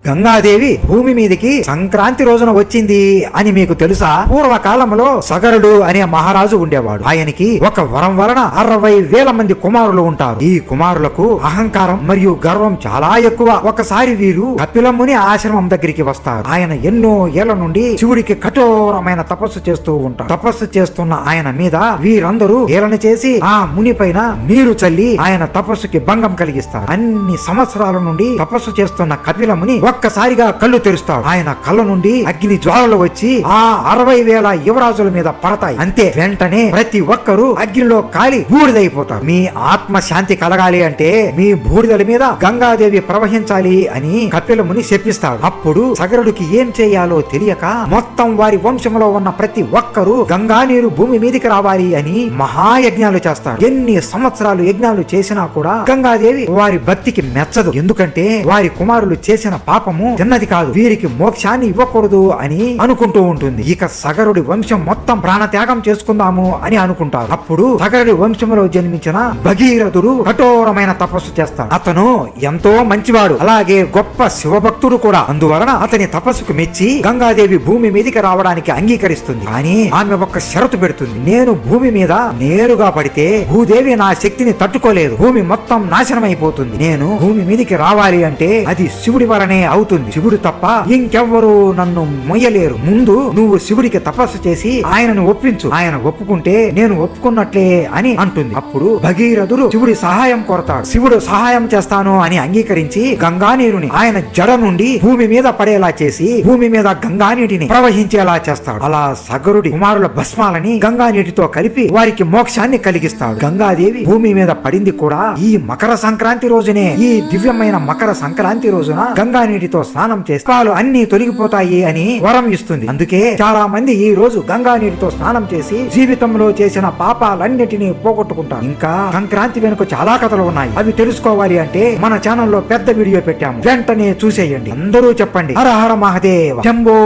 గంగాదేవి భూమి మీదకి సంక్రాంతి రోజున వచ్చింది అని మీకు తెలుసా? పూర్వకాలంలో సగరుడు అనే మహారాజు ఉండేవాడు. ఆయనకి ఒక వరం వలన 60,000 మంది కుమారులు ఉంటారు. ఈ కుమారులకు అహంకారం మరియు గర్వం చాలా ఎక్కువ. ఒకసారి వీరు కపిలముని ఆశ్రమం దగ్గరికి వస్తారు. ఆయన ఎన్నో ఏళ్ల నుండి శివుడికి కఠోరమైన తపస్సు చేస్తూ ఉంటారు. తపస్సు చేస్తున్న ఆయన మీద వీరందరూ ఏలన చేసి ఆ ముని పైన నీరు చల్లి ఆయన తపస్సుకి భంగం కలిగిస్తారు. అన్ని సంవత్సరాల నుండి తపస్సు చేస్తున్న కపిలముని ఒక్కసారిగా కళ్ళు తెరుస్తాడు. ఆయన కళ్ళ నుండి అగ్ని జ్వాలలు వచ్చి ఆ 60,000 యువరాజుల మీద పడతాయి. అంతే, వెంటనే ప్రతి ఒక్కరూ అగ్నిలో కాలి బూడిదైపోతారు. మీ ఆత్మ శాంతి కలగాలి అంటే మీ బూడిదల మీద గంగాదేవి ప్రవహించాలి అని కపిలముని చెప్పిస్తాడు. అప్పుడు సగరుడికి ఏం చేయాలో తెలియక మొత్తం వారి వంశంలో ఉన్న ప్రతి ఒక్కరూ గంగా నీరు భూమి మీదకి రావాలి అని మహాయజ్ఞాలు చేస్తారు. ఎన్ని సంవత్సరాలు యజ్ఞాలు చేసినా కూడా గంగాదేవి వారి భక్తికి మెచ్చదు. ఎందుకంటే వారి కుమారులు చేసిన పాపము చిన్నది కాదు, వీరికి మోక్షాన్ని ఇవ్వకూడదు అని అనుకుంటూ ఉంటుంది. ఇక సగరుడి వంశం మొత్తం ప్రాణత్యాగం చేసుకుందాము అని అనుకుంటారు. అప్పుడు సగరుడి వంశంలో జన్మించిన భగీరథుడు కఠోరమైన తపస్సు చేస్తాడు. అతను ఎంతో మంచివాడు, అలాగే గొప్ప శివభక్తుడు కూడా. అందువలన అతని తపస్సుకు మెచ్చి గంగాదేవి భూమి మీదకి రావడానికి అంగీకరిస్తుంది. కానీ ఆమె ఒక షరతు పెడుతుంది. నేను భూమి మీద నేరుగా పడితే భూదేవి నా శక్తిని తట్టుకోలేదు, భూమి మొత్తం నాశనం అయిపోతుంది. నేను భూమి మీదకి రావాలి అంటే అది శివుడి వలనే అవుతుంది. శివుడు తప్ప ఇంకెవ్వరూ నన్ను మొయ్యలేరు. ముందు నువ్వు శివుడికి తపస్సు చేసి ఆయనను ఒప్పించు. ఆయన ఒప్పుకుంటే నేను ఒప్పుకున్నట్లే అని అంటుంది. అప్పుడు భగీరథుడు శివుడి సహాయం కోరతాడు. శివుడు సహాయం చేస్తాను అని అంగీకరించి గంగా నీరుని ఆయన జడ నుండి భూమి మీద పడేలా చేసి భూమి మీద గంగా నీటిని ప్రవహించేలా చేస్తాడు. అలా సగరుడి కుమారుల భస్మాలని గంగా నీటితో కలిపి వారికి మోక్షాన్ని కలిగిస్తాడు. గంగాదేవి భూమి మీద పడింది కూడా ఈ మకర సంక్రాంతి రోజునే. ఈ దివ్యమైన మకర సంక్రాంతి రోజున గంగా నీటితో స్నానం చేస్తే పాపాలు అన్ని తొలగిపోతాయి అని వరం ఇస్తుంది. అందుకే చాలా మంది ఈ రోజు గంగా నీటితో స్నానం చేసి జీవితంలో చేసిన పాపాలన్నిటినీ పోగొట్టుకుంటారు. ఇంకా సంక్రాంతి వెనుక చాలా కథలు ఉన్నాయి. అవి తెలుసుకోవాలి అంటే మన ఛానల్లో పెద్ద వీడియో పెట్టాము, వెంటనే చూసేయండి. అందరూ చెప్పండి హర హర మహాదేవ శంభో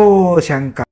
శంకర్.